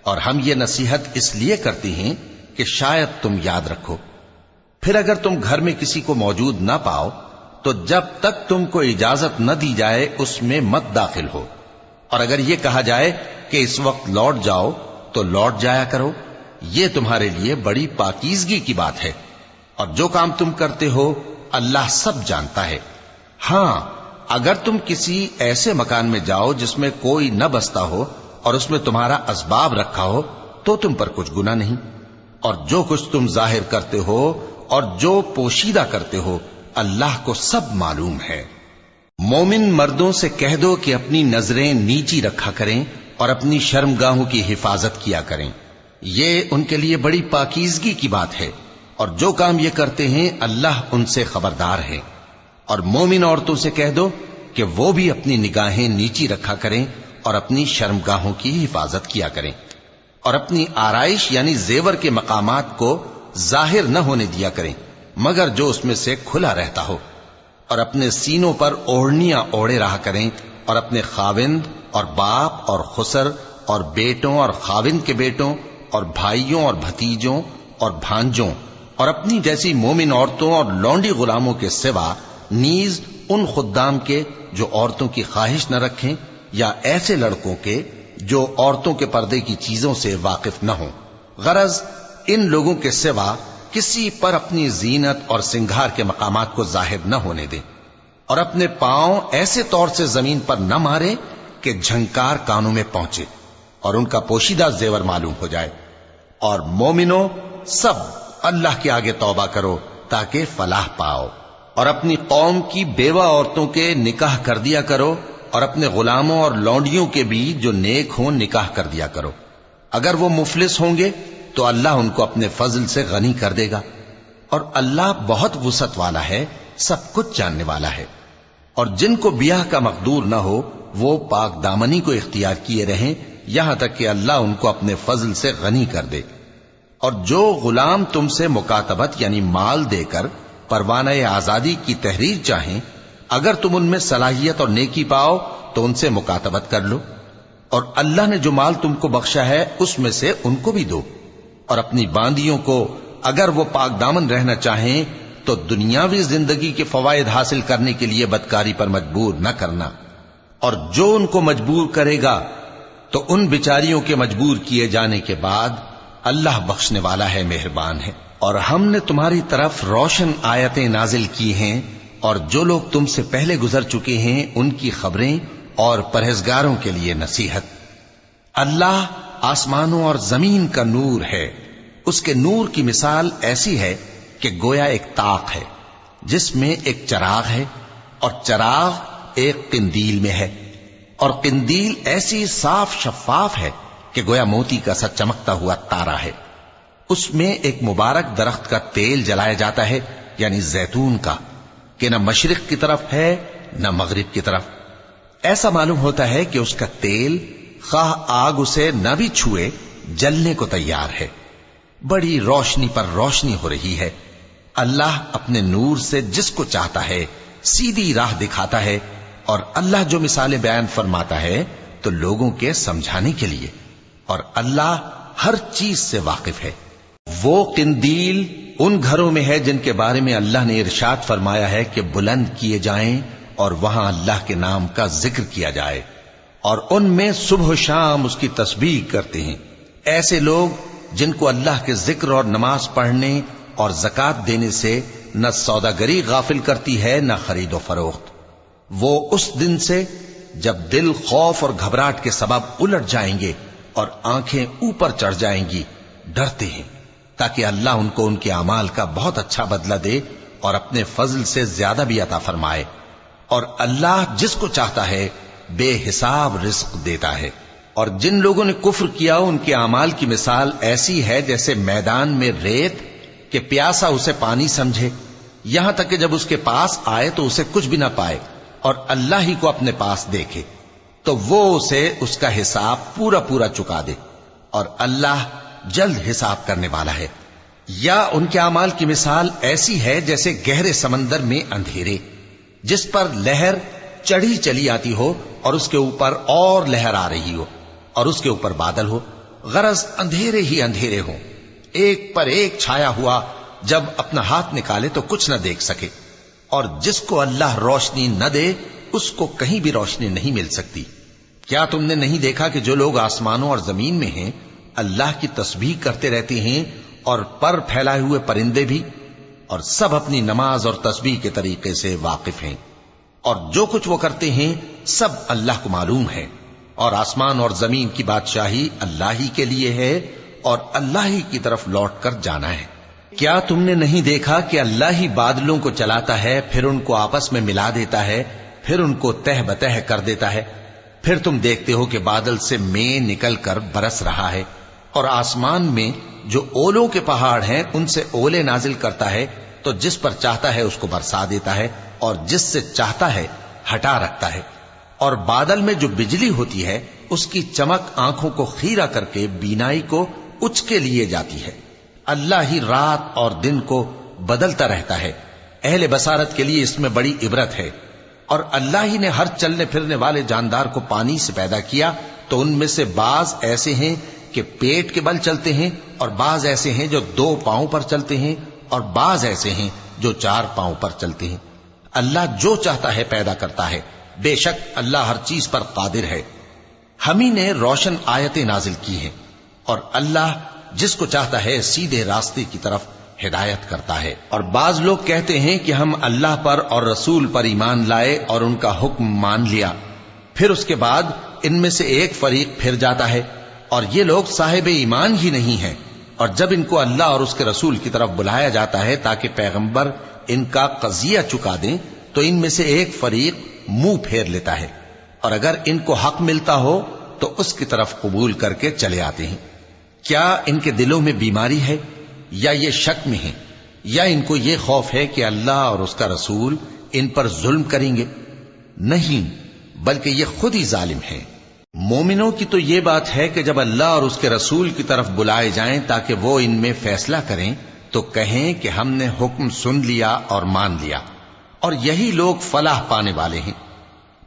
اور ہم یہ نصیحت اس لیے کرتے ہیں کہ شاید تم یاد رکھو۔ پھر اگر تم گھر میں کسی کو موجود نہ پاؤ تو جب تک تم کو اجازت نہ دی جائے اس میں مت داخل ہو، اور اگر یہ کہا جائے کہ اس وقت لوٹ جاؤ تو لوٹ جایا کرو، یہ تمہارے لیے بڑی پاکیزگی کی بات ہے، اور جو کام تم کرتے ہو اللہ سب جانتا ہے۔ ہاں، اگر تم کسی ایسے مکان میں جاؤ جس میں کوئی نہ بستا ہو اور اس میں تمہارا اسباب رکھا ہو تو تم پر کچھ گناہ نہیں، اور جو کچھ تم ظاہر کرتے ہو اور جو پوشیدہ کرتے ہو اللہ کو سب معلوم ہے۔ مومن مردوں سے کہہ دو کہ اپنی نظریں نیچی رکھا کریں اور اپنی شرمگاہوں کی حفاظت کیا کریں، یہ ان کے لیے بڑی پاکیزگی کی بات ہے، اور جو کام یہ کرتے ہیں اللہ ان سے خبردار ہے۔ اور مومن عورتوں سے کہہ دو کہ وہ بھی اپنی نگاہیں نیچی رکھا کریں اور اپنی شرمگاہوں کی حفاظت کیا کریں، اور اپنی آرائش یعنی زیور کے مقامات کو ظاہر نہ ہونے دیا کریں مگر جو اس میں سے کھلا رہتا ہو، اور اپنے سینوں پر اوڑھنیاں اوڑھے رہا کریں، اور اپنے خاوند اور باپ اور خسر اور بیٹوں اور خاوند کے بیٹوں اور بھائیوں اور بھتیجوں اور بھانجوں اور اپنی جیسی مومن عورتوں اور لونڈی غلاموں کے سوا نیز ان خدام کے جو عورتوں کی خواہش نہ رکھیں، یا ایسے لڑکوں کے جو عورتوں کے پردے کی چیزوں سے واقف نہ ہوں۔ غرض ان لوگوں کے سوا کسی پر اپنی زینت اور سنگھار کے مقامات کو ظاہر نہ ہونے دیں، اور اپنے پاؤں ایسے طور سے زمین پر نہ مارے کہ جھنکار کانوں میں پہنچے اور ان کا پوشیدہ زیور معلوم ہو جائے۔ اور مومنوں، سب اللہ کے آگے توبہ کرو تاکہ فلاح پاؤ، اور اپنی قوم کی بیوہ عورتوں کے نکاح کر دیا کرو، اور اپنے غلاموں اور لونڈیوں کے بھی جو نیک ہوں نکاح کر دیا کرو۔ اگر وہ مفلس ہوں گے تو اللہ ان کو اپنے فضل سے غنی کر دے گا، اور اللہ بہت وسعت والا ہے، سب کچھ جاننے والا ہے۔ اور جن کو بیاہ کا مقدور نہ ہو وہ پاک دامنی کو اختیار کیے رہیں یہاں تک کہ اللہ ان کو اپنے فضل سے غنی کر دے۔ اور جو غلام تم سے مکاتبت یعنی مال دے کر پروانہ آزادی کی تحریر چاہیں، اگر تم ان میں صلاحیت اور نیکی پاؤ تو ان سے مکاتبت کر لو، اور اللہ نے جو مال تم کو بخشا ہے اس میں سے ان کو بھی دو۔ اور اپنی باندیوں کو اگر وہ پاک دامن رہنا چاہیں تو دنیاوی زندگی کے فوائد حاصل کرنے کے لیے بدکاری پر مجبور نہ کرنا، اور جو ان کو مجبور کرے گا تو ان بیچاریوں کے مجبور کیے جانے کے بعد اللہ بخشنے والا ہے، مہربان ہے۔ اور ہم نے تمہاری طرف روشن آیتیں نازل کی ہیں، اور جو لوگ تم سے پہلے گزر چکے ہیں ان کی خبریں اور پرہیزگاروں کے لیے نصیحت۔ اللہ آسمانوں اور زمین کا نور ہے، اس کے نور کی مثال ایسی ہے کہ گویا ایک طاق ہے جس میں ایک چراغ ہے، اور چراغ ایک قندیل میں ہے، اور قندیل ایسی صاف شفاف ہے کہ گویا موتی کا سا چمکتا ہوا تارا ہے۔ اس میں ایک مبارک درخت کا تیل جلایا جاتا ہے، یعنی زیتون کا، کہ نہ مشرق کی طرف ہے نہ مغرب کی طرف۔ ایسا معلوم ہوتا ہے کہ اس کا تیل خواہ آگ اسے نہ بھی چھوئے جلنے کو تیار ہے۔ بڑی روشنی پر روشنی ہو رہی ہے۔ اللہ اپنے نور سے جس کو چاہتا ہے سیدھی راہ دکھاتا ہے، اور اللہ جو مثالیں بیان فرماتا ہے تو لوگوں کے سمجھانے کے لیے، اور اللہ ہر چیز سے واقف ہے۔ وہ قندیل ان گھروں میں ہے جن کے بارے میں اللہ نے ارشاد فرمایا ہے کہ بلند کیے جائیں اور وہاں اللہ کے نام کا ذکر کیا جائے، اور ان میں صبح و شام اس کی تسبیح کرتے ہیں۔ ایسے لوگ جن کو اللہ کے ذکر اور نماز پڑھنے اور زکوٰۃ دینے سے نہ سوداگری غافل کرتی ہے نہ خرید و فروخت، وہ اس دن سے جب دل خوف اور گھبراہٹ کے سبب الٹ جائیں گے اور آنکھیں اوپر چڑھ جائیں گی ڈرتے ہیں، تاکہ اللہ ان کو ان کے اعمال کا بہت اچھا بدلہ دے اور اپنے فضل سے زیادہ بھی عطا فرمائے۔ اور اللہ جس کو چاہتا ہے بے حساب رزق دیتا ہے۔ اور جن لوگوں نے کفر کیا ان کے اعمال کی مثال ایسی ہے جیسے میدان میں ریت کہ پیاسا اسے پانی سمجھے، یہاں تک کہ جب اس کے پاس آئے تو اسے کچھ بھی نہ پائے، اور اللہ ہی کو اپنے پاس دیکھے تو وہ اسے اس کا حساب پورا پورا چکا دے، اور اللہ جلد حساب کرنے والا ہے۔ یا ان کے اعمال کی مثال ایسی ہے جیسے گہرے سمندر میں اندھیرے جس پر لہر چڑھی چلی آتی ہو اور اس کے اوپر اور لہر آ رہی ہو، اور اس کے اوپر بادل ہو، غرض اندھیرے ہی اندھیرے ہوں، ایک پر ایک چھایا ہوا، جب اپنا ہاتھ نکالے تو کچھ نہ دیکھ سکے۔ اور جس کو اللہ روشنی نہ دے اس کو کہیں بھی روشنی نہیں مل سکتی۔ کیا تم نے نہیں دیکھا کہ جو لوگ آسمانوں اور زمین میں ہیں اللہ کی تسبیح کرتے رہتے ہیں، اور پر پھیلائے ہوئے پرندے بھی، اور سب اپنی نماز اور تسبیح کے طریقے سے واقف ہیں، اور جو کچھ وہ کرتے ہیں سب اللہ کو معلوم ہے۔ اور آسمان اور زمین کی بادشاہی اللہ ہی کے لیے ہے، اور اللہ ہی کی طرف لوٹ کر جانا ہے۔ کیا تم نے نہیں دیکھا کہ اللہ ہی بادلوں کو چلاتا ہے، پھر ان کو آپس میں ملا دیتا ہے، پھر ان کو تہ بتہ کر دیتا ہے، پھر تم دیکھتے ہو کہ بادل سے مے نکل کر برس رہا ہے، اور آسمان میں جو اولوں کے پہاڑ ہیں ان سے اولے نازل کرتا ہے، تو جس پر چاہتا ہے اس کو برسا دیتا ہے، اور جس سے چاہتا ہے ہٹا رکھتا ہے۔ اور بادل میں جو بجلی ہوتی ہے اس کی چمک آنکھوں کو خیرہ کر کے بینائی کو اچکے لیے جاتی ہے۔ اللہ ہی رات اور دن کو بدلتا رہتا ہے، اہل بصارت کے لیے اس میں بڑی عبرت ہے۔ اور اللہ ہی نے ہر چلنے پھرنے والے جاندار کو پانی سے پیدا کیا، تو ان میں سے بعض ایسے ہیں کہ پیٹ کے بل چلتے ہیں، اور بعض ایسے ہیں جو 2 پاؤں پر چلتے ہیں، اور بعض ایسے ہیں جو 4 پاؤں پر چلتے ہیں۔ اللہ جو چاہتا ہے پیدا کرتا ہے، بے شک اللہ ہر چیز پر قادر ہے۔ ہم ہی نے روشن آیتیں نازل کی ہیں، اور اللہ جس کو چاہتا ہے سیدھے راستے کی طرف ہدایت کرتا ہے۔ اور بعض لوگ کہتے ہیں کہ ہم اللہ پر اور رسول پر ایمان لائے اور ان کا حکم مان لیا، پھر اس کے بعد ان میں سے ایک فریق پھر جاتا ہے، اور یہ لوگ صاحب ایمان ہی نہیں ہیں۔ اور جب ان کو اللہ اور اس کے رسول کی طرف بلایا جاتا ہے تاکہ پیغمبر ان کا قضیہ چکا دیں، تو ان میں سے ایک فریق منہ پھیر لیتا ہے، اور اگر ان کو حق ملتا ہو تو اس کی طرف قبول کر کے چلے آتے ہیں۔ کیا ان کے دلوں میں بیماری ہے یا یہ شک میں ہیں یا ان کو یہ خوف ہے کہ اللہ اور اس کا رسول ان پر ظلم کریں گے؟ نہیں، بلکہ یہ خود ہی ظالم ہیں۔ مومنوں کی تو یہ بات ہے کہ جب اللہ اور اس کے رسول کی طرف بلائے جائیں تاکہ وہ ان میں فیصلہ کریں تو کہیں کہ ہم نے حکم سن لیا اور مان لیا، اور یہی لوگ فلاح پانے والے ہیں۔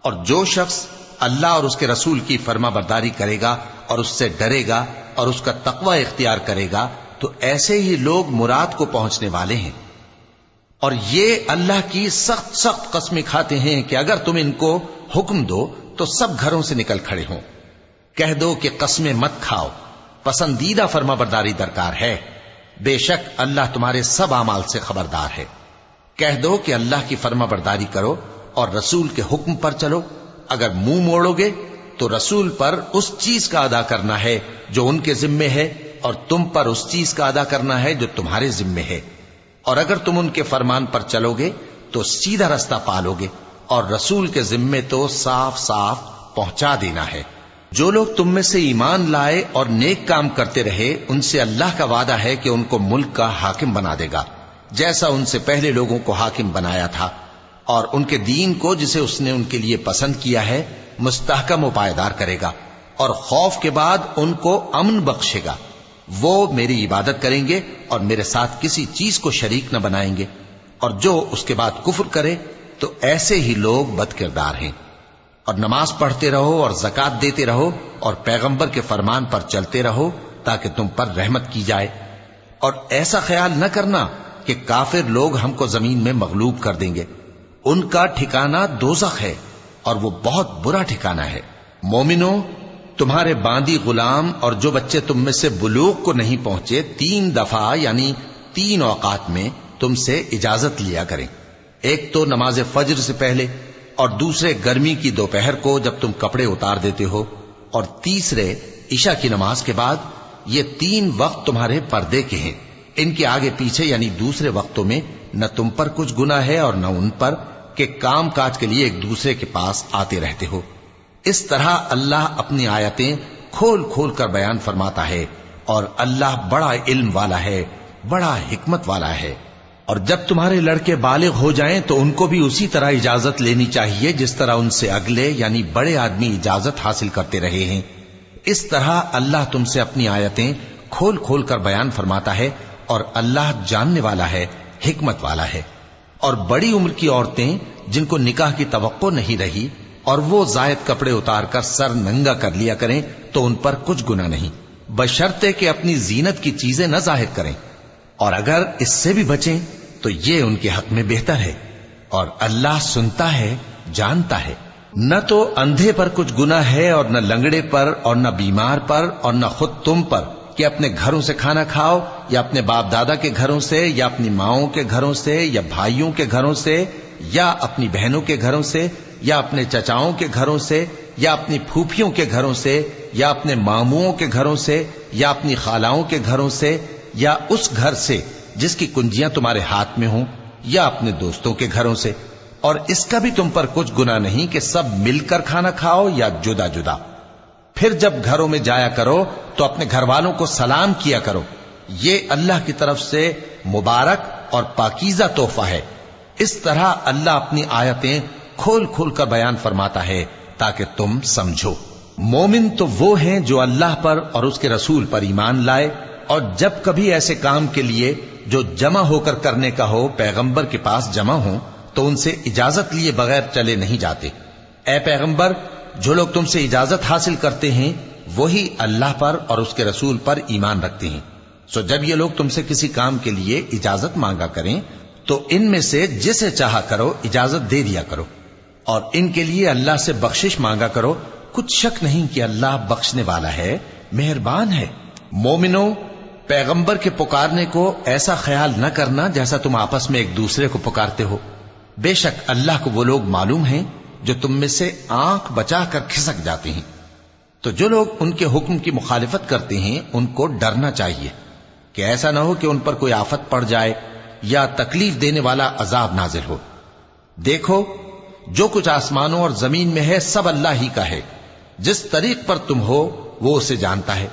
اور جو شخص اللہ اور اس کے رسول کی فرما برداری کرے گا اور اس سے ڈرے گا اور اس کا تقوی اختیار کرے گا تو ایسے ہی لوگ مراد کو پہنچنے والے ہیں۔ اور یہ اللہ کی سخت سخت قسمیں کھاتے ہیں کہ اگر تم ان کو حکم دو تو سب گھروں سے نکل کھڑے ہوں۔ کہہ دو کہ قسمیں مت کھاؤ، پسندیدہ فرما برداری درکار ہے، بے شک اللہ تمہارے سب اعمال سے خبردار ہے۔ کہہ دو کہ اللہ کی فرما برداری کرو اور رسول کے حکم پر چلو۔ اگر منہ موڑو گے تو رسول پر اس چیز کا ادا کرنا ہے جو ان کے ذمے ہے اور تم پر اس چیز کا ادا کرنا ہے جو تمہارے ذمے ہے، اور اگر تم ان کے فرمان پر چلو گے تو سیدھا رستہ پالو گے، اور رسول کے ذمے تو صاف صاف پہنچا دینا ہے۔ جو لوگ تم میں سے ایمان لائے اور نیک کام کرتے رہے ان سے اللہ کا وعدہ ہے کہ ان کو ملک کا حاکم بنا دے گا، جیسا ان سے پہلے لوگوں کو حاکم بنایا تھا، اور ان کے دین کو جسے اس نے ان کے لیے پسند کیا ہے مستحکم و پائیدار کرے گا، اور خوف کے بعد ان کو امن بخشے گا۔ وہ میری عبادت کریں گے اور میرے ساتھ کسی چیز کو شریک نہ بنائیں گے، اور جو اس کے بعد کفر کرے تو ایسے ہی لوگ بد کردار ہیں۔ اور نماز پڑھتے رہو اور زکوٰۃ دیتے رہو اور پیغمبر کے فرمان پر چلتے رہو تاکہ تم پر رحمت کی جائے، اور ایسا خیال نہ کرنا کہ کافر لوگ ہم کو زمین میں مغلوب کر دیں گے، ان کا ٹھکانہ دوزخ ہے اور وہ بہت برا ٹھکانہ ہے۔ مومنوں، تمہارے باندی غلام اور جو بچے تم میں سے بلوغ کو نہیں پہنچے 3 دفعہ یعنی 3 اوقات میں تم سے اجازت لیا کریں، ایک تو نماز فجر سے پہلے، اور دوسرے گرمی کی دوپہر کو جب تم کپڑے اتار دیتے ہو، اور تیسرے عشاء کی نماز کے بعد۔ یہ 3 وقت تمہارے پردے کے ہیں، ان کے آگے پیچھے یعنی دوسرے وقتوں میں نہ تم پر کچھ گناہ ہے اور نہ ان پر کہ کام کاج کے لیے ایک دوسرے کے پاس آتے رہتے ہو۔ اس طرح اللہ اپنی آیتیں کھول کھول کر بیان فرماتا ہے، اور اللہ بڑا علم والا ہے، بڑا حکمت والا ہے۔ اور جب تمہارے لڑکے بالغ ہو جائیں تو ان کو بھی اسی طرح اجازت لینی چاہیے جس طرح ان سے اگلے یعنی بڑے آدمی اجازت حاصل کرتے رہے ہیں۔ اس طرح اللہ تم سے اپنی آیتیں کھول کھول کر بیان فرماتا ہے، اور اللہ جاننے والا ہے، حکمت والا ہے۔ اور بڑی عمر کی عورتیں جن کو نکاح کی توقع نہیں رہی اور وہ زائد کپڑے اتار کر سر ننگا کر لیا کریں تو ان پر کچھ گناہ نہیں، بشرطے کہ اپنی زینت کی چیزیں نہ ظاہر کریں، اور اگر اس سے بھی بچیں تو یہ ان کے حق میں بہتر ہے، اور اللہ سنتا ہے، جانتا ہے۔ نہ تو اندھے پر کچھ گناہ ہے اور نہ لنگڑے پر اور نہ بیمار پر اور نہ خود تم پر کہ اپنے گھروں سے کھانا کھاؤ، یا اپنے باپ دادا کے گھروں سے، یا اپنی ماؤں کے گھروں سے، یا بھائیوں کے گھروں سے، یا اپنی بہنوں کے گھروں سے، یا اپنے چچاؤں کے گھروں سے، یا اپنی پھوپھیوں کے گھروں سے، یا اپنے ماموؤں کے گھروں سے، یا اپنی خالاؤں کے گھروں سے، یا اس گھر سے جس کی کنجیاں تمہارے ہاتھ میں ہوں، یا اپنے دوستوں کے گھروں سے۔ اور اس کا بھی تم پر کچھ گناہ نہیں کہ سب مل کر کھانا کھاؤ یا جدا جدا۔ پھر جب گھروں میں جایا کرو تو اپنے گھر والوں کو سلام کیا کرو، یہ اللہ کی طرف سے مبارک اور پاکیزہ تحفہ ہے۔ اس طرح اللہ اپنی آیتیں کھول کھول کر بیان فرماتا ہے تاکہ تم سمجھو۔ مومن تو وہ ہیں جو اللہ پر اور اس کے رسول پر ایمان لائے، اور جب کبھی ایسے کام کے لیے جو جمع ہو کر کرنے کا ہو پیغمبر کے پاس جمع ہوں تو ان سے اجازت لیے بغیر چلے نہیں جاتے۔ اے پیغمبر، جو لوگ تم سے اجازت حاصل کرتے ہیں وہی اللہ پر اور اس کے رسول پر ایمان رکھتے ہیں، سو جب یہ لوگ تم سے کسی کام کے لیے اجازت مانگا کریں تو ان میں سے جسے چاہا کرو اجازت دے دیا کرو، اور ان کے لیے اللہ سے بخشش مانگا کرو، کچھ شک نہیں کہ اللہ بخشنے والا ہے، مہربان ہے۔ مومنو، پیغمبر کے پکارنے کو ایسا خیال نہ کرنا جیسا تم آپس میں ایک دوسرے کو پکارتے ہو، بے شک اللہ کو وہ لوگ معلوم ہیں جو تم میں سے آنکھ بچا کر کھسک جاتے ہیں۔ تو جو لوگ ان کے حکم کی مخالفت کرتے ہیں ان کو ڈرنا چاہیے کہ ایسا نہ ہو کہ ان پر کوئی آفت پڑ جائے یا تکلیف دینے والا عذاب نازل ہو۔ دیکھو، جو کچھ آسمانوں اور زمین میں ہے سب اللہ ہی کا ہے، جس طریق پر تم ہو وہ اسے جانتا ہے۔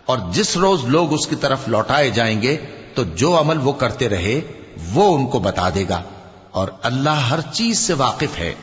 اور جس روز لوگ اس کی طرف لوٹائے جائیں گے تو جو عمل وہ کرتے رہے وہ ان کو بتا دے گا، اور اللہ ہر چیز سے واقف ہے۔